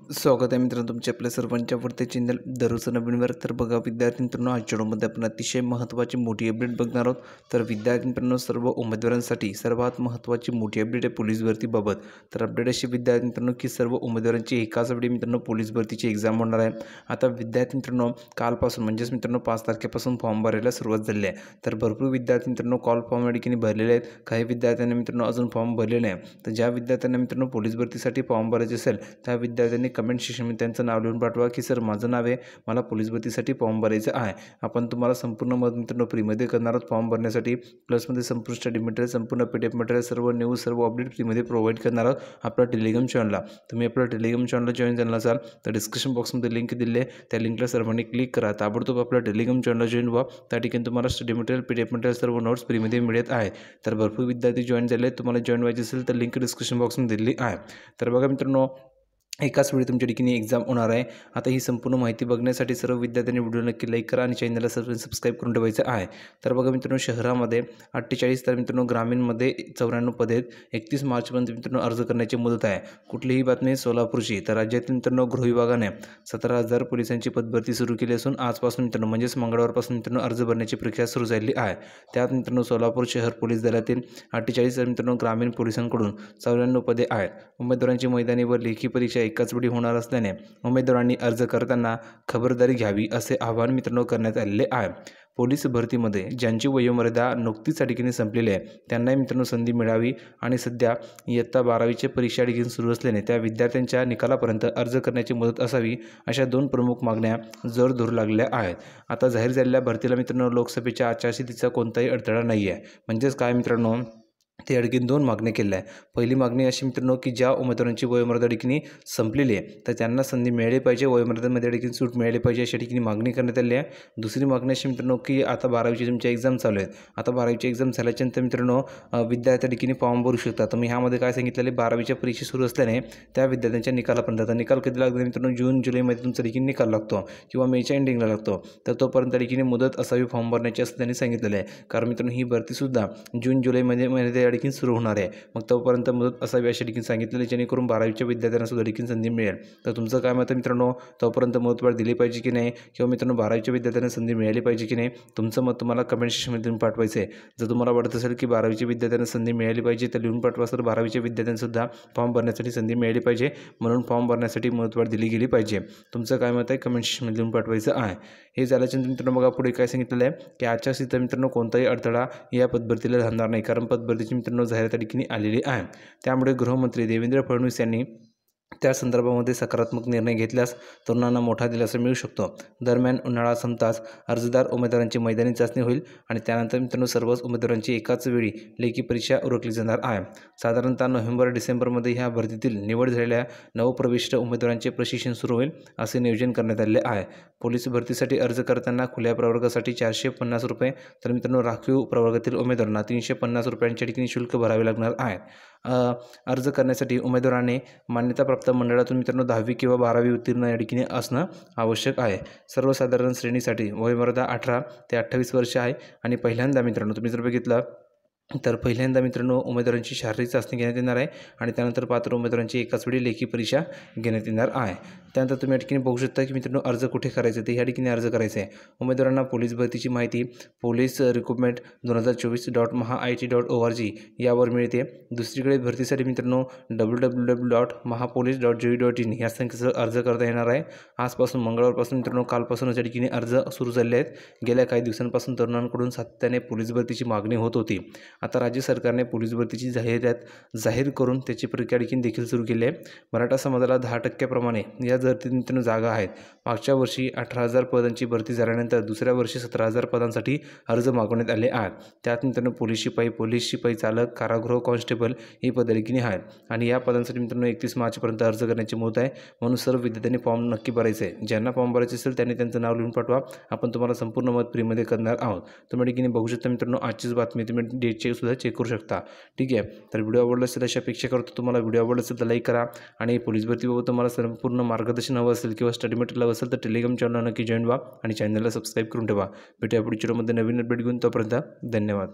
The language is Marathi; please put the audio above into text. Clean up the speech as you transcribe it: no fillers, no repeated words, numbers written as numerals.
स्वागत आहे मित्रांनो तुमच्या आपल्या सर्वांच्या वरती चॅनल दररोज नवीनवर. तर बघा विद्यार्थी मित्रांनो, आजच्या व्हिडिओमध्ये आपण अतिशय महत्त्वाची मोठी अपडेट बघणार आहोत. तर विद्यार्थी मित्रांनो, सर्व उमेदवारांसाठी सर्वात महत्त्वाची मोठी अपडेट आहे पोलीस भरतीबाबत. तर अपडेट अशी विद्यार्थी मित्रांनो की सर्व उमेदवारांची एकाच वेळी मित्रांनो पोलीस भरतीची एक्झाम होणार आहे. आता विद्यार्थी मित्रांनो, कालपासून म्हणजेच मित्रांनो 5 तारखेपासून फॉर्म भरायला सुरुवात झाली आहे. तर भरपूर विद्यार्थी मित्रांनो कॉल फॉर्म या ठिकाणी भरलेले आहेत. काही विद्यार्थ्यांनी मित्रांनो अजून फॉर्म भरले नाही. तर ज्या विद्यार्थ्यांना मित्रांनो पोलीस भरतीसाठी फॉर्म भरायचे असेल त्या विद्यार्थ्यांनी कमेंट सेक्शनमध्ये त्यांचं नाव लिहून पाठवा की सर माझं नाव आहे, मला पोलीस भरतीसाठी फॉर्म भरायचं आहे. आपण तुम्हाला संपूर्ण मदत मित्रांनो फ्रीमध्ये करणार आहोत फॉर्म भरण्यासाठी. प्लसमध्ये संपूर्ण स्टडी मटेरियल, संपूर्ण PDF मटेरियल, सर्व न्यूज, सर्व अपडेट फ्रीमध्ये प्रोव्हाइड करणार आहोत आपल्या टेलिग्राम चॅनलला. तुम्ही आपल्या टेलिग्राम चॅनलला जॉईन झाला असाल तर डिस्क्रिप्शन बॉक्समध्ये लिंक दिली आहे, त्या लिंकला सर्वांनी क्लिक करा. ताबडतोब आपल्या टेलिग्राम चॅनलला जॉईन व्हा. त्या ठिकाणी तुम्हाला स्टडी मटेरियल, PDF मटेरियल, सर्व नोट्स फ्रीमध्ये मिळत आहे. तर भरपूर विद्यार्थी जॉईन झाले. तुम्हाला जॉईन व्हायचे असेल तर लिंक डिस्क्रिप्शन बॉक्समध्ये दिली आहे. तर बघा मित्रांनो, एकाच वेळी तुमच्या ठिकाणी एक्झाम होणार आहे. आता ही संपूर्ण माहिती बघण्यासाठी सर्व विद्यार्थ्यांनी व्हिडिओ नक्की लाईक करा आणि चॅनलला सबस्क्राईब करून ठेवायचं आहे. तर बघा मित्रांनो, शहरामध्ये 48, तर मित्रांनो ग्रामीणमध्ये 94 पदे आहेत. 31 मार्चपर्यंत मित्रांनो अर्ज करण्याची मुदत आहे. कुठलीही बातमी सोलापूरची. तर राज्यातील मित्रांनो गृह विभागाने 17,000 पोलिसांची पदभरती सुरू केली असून आजपासून मित्रांनो म्हणजेच मंगळवारपासून मित्रांनो अर्ज भरण्याची प्रक्रिया सुरू झाली आहे. त्यात मित्रांनो सोलापूर शहर पोलीस दलातील 48, तर मित्रांनो ग्रामीण पोलिसांकडून 94 पदे आहेत. उमेदवारांची मैदानी व लेखी परीक्षा एकाच वेळी होणार असल्याने उमेदवारांनी अर्ज करताना खबरदारी घ्यावी असे आवाहन मित्रांनो करण्यात आलेले आहे. पोलीस भरतीमध्ये ज्यांची वयोमर्यादा नुकतीच या ठिकाणी संपलेली आहे त्यांनाही मित्रांनो संधी मिळावी आणि सध्या इयत्ता 12वीची परीक्षा ठिकाणी सुरू असल्याने त्या विद्यार्थ्यांच्या निकालापर्यंत अर्ज करण्याची मुदत असावी अशा 2 प्रमुख मागण्या जोर धरू लागल्या आहेत. आता जाहीर झालेल्या भरतीला मित्रांनो लोकसभेच्या आचारसंहितेचा कोणताही अडथळा नाही आहे. म्हणजेच काय मित्रांनो, ते आणखी 2 मागण्या केल्या आहे. पहिली मागणी अशी मित्रांनो की ज्या उमेदवारांची वयोमर्यादा ठिकाणी संपलेली आहे तर त्यांना संधी मिळाली पाहिजे, वयोमर्यादेमध्ये ठिकाणी सूट मिळाली पाहिजे अशा ठिकाणी मागणी करण्यात आली आहे. दुसरी मागणी अशी मित्रांनो की आता 12वीची तुमची एक्झाम चालू आहे. आता 12वीची एक्झाम झाल्याच्यानंतर मित्रांनो विद्यार्थी ठिकाणी फॉर्म भरू शकतात. तर मी ह्यामध्ये काय सांगितलेलं आहे, 12वीच्या परीक्षा सुरू असल्याने त्या विद्यार्थ्यांच्या निकालापर्यंत, आता निकाल कधी लागतो मित्रांनो, जून जुलैमध्ये तुमचा ठिकाणी निकाल लागतो किंवा मेच्या एंडिंगला लागतो. तर तोपर्यंत ठिकाणी मुदत असावी फॉर्म भरण्याची असं त्यांनी सांगितलेलं आहे. कारण मित्रांनो ही भरतीसुद्धा जून जुलैमध्ये या ठिकाणी सुरू होणार आहे. मग तोपर्यंत मुदत असावी अशा ठिकाणी सांगितलेलं, जेणेकरून 12वीच्या विद्यार्थ्यांना सुद्धा ठिकाणी संधी मिळेल. तर तुमचं काय मत आहे मित्रांनो, तोपर्यंत मुदतवाढ दिली पाहिजे की नाही, किंवा मित्रांनो 12वीच्या विद्यार्थ्यांना संधी मिळाली पाहिजे की नाही, तुमचं मत तुम्हाला कमेंट सेक्शनमध्ये लिहून पाठवायचं आहे. जर तुम्हाला वाटत असेल की 12वीच्या विद्यार्थ्यांना संधी मिळाली पाहिजे तर लिहून पाठवा सर 12वीच्या विद्यार्थ्यांसुद्धा फॉर्म भरण्यासाठी संधी मिळाली पाहिजे, म्हणून फॉर्म भरण्यासाठी मुदतवाढ दिली गेली पाहिजे. तुमचं काय मत आहे कमेंट सेक्शनमध्ये लिहून पाठवायचं आहे. हे झाल्याच्यानंतर मित्रांनो बघा पुढे काय सांगितलेलं आहे की आचारसंहिता मित्रांनो कोणताही अडथळा या पदभरतीला राहणार नाही, कारण पदभरतीची मित्रांनो जाहिरात या ठिकाणी आलेली आहे. त्यामुळे गृहमंत्री देवेंद्र फडणवीस यांनी त्या संदर्भामध्ये सकारात्मक निर्णय घेतल्यास तरुणांना मोठा दिलासा मिळू शकतो. दरम्यान उन्हाळा संपताच अर्जदार उमेदवारांची मैदानी चाचणी होईल आणि त्यानंतर मित्रांनो सर्वच उमेदवारांची एकाच वेळी लेखी परीक्षा उरकली जाणार आहे. साधारणतः नोव्हेंबर-डिसेंबरमध्ये ह्या भरतीतील निवड झालेल्या नवप्रविष्ट उमेदवारांचे प्रशिक्षण सुरू होईल असे नियोजन करण्यात आले आहे. पोलीस भरतीसाठी अर्ज करताना खुल्या प्रवर्गासाठी 450 रुपये, तर मित्रांनो राखीव प्रवर्गातील उमेदवारांना 350 रुपयांच्या ठिकाणी शुल्क भरावे लागणार आहे. अर्ज करण्यासाठी उमेदवाराने मान्यताप्राप्त मंडळातून मित्रांनो 10वी किंवा 12वी उत्तीर्ण या ठिकाणी असणं आवश्यक आहे. सर्वसाधारण श्रेणीसाठी वयोमर्यादा 18 ते 28 वर्ष आहे आणि पहिल्यांदा मित्रांनो तुम्ही जर बघितलं तर पहिल्यांदा मित्रांनो उमेदवारांची शारीरिक चाचणी घेण्यात येणार आहे आणि त्यानंतर पात्र उमेदवारांची एकाच वेळी लेखी परीक्षा घेण्यात येणार आहे. त्यानंतर तुम्ही या ठिकाणी बघू शकता की मित्रांनो अर्ज कुठे करायचे ते ह्या ठिकाणी अर्ज करायचे आहे. उमेदवारांना पोलीस भरतीची माहिती पोलीस रिक्रुटमेंट 2024.mahaIT.org यावर मिळते. दुसरीकडे भरतीसाठी मित्रांनो www.mahapolice.gov.in या संकेतस्थळावर अर्ज करता येणार आहे. आजपासून मंगळवारपासून मित्रांनो कालपासूनच या ठिकाणी अर्ज सुरू झाले आहेत. गेल्या काही दिवसांपासून तरुणांकडून सातत्याने पोलीस भरतीची मागणी होत होती. आता राज्य सरकारने पोलीस भरतीची जाहिरात जाहीर करून त्याची प्रक्रिया देखील सुरू केली आहे. मराठा समाजाला 10% या भरतीत मित्रांनो जागा आहेत. मागच्या वर्षी 18,000 पदांची भरती झाल्यानंतर दुसऱ्या वर्षी 17,000 पदांसाठी अर्ज मागवण्यात आले आहेत. त्यात मित्रांनो पोलीस शिपाई चालक, कारागृह कॉन्स्टेबल ही पदे देखील आहेत आणि या पदांसाठी मित्रांनो 31 मार्चपर्यंत अर्ज करण्याची मुदत आहे. म्हणून सर्व विद्यार्थ्यांनी फॉर्म नक्की भरायचे आहे. ज्यांना फॉर्म भरायचे असेल त्यांनी त्यांचं नाव लिहून पाठवा. आपण तुम्हाला संपूर्ण मत फ्रीमध्ये करणार आहोत. तुम्ही ठिकाणी बघू शकता मित्रांनो आजचीच बातमी, तुम्ही डेटचे सुद्धा चेक करू शकता. ठीक आहे, तर व्हिडिओ आवडला असेल अशा अपेक्षा करतो. तुम्हाला व्हिडिओ आवडला असेल तर लाईक करा आणि पोलीस भरतीबाबत तुम्हाला संपूर्ण मार्गदर्शन हवं असेल किंवा स्टडी मटेरियल हवं असेल तर टेलिग्राम चॅनल नक्की जॉईन व्हा आणि चॅनलला सबस्क्राईब करून ठेवा. भेटूया पुढच्या व्हिडिओमध्ये नवीन अपडेट घेऊन. तोपर्यंत धन्यवाद.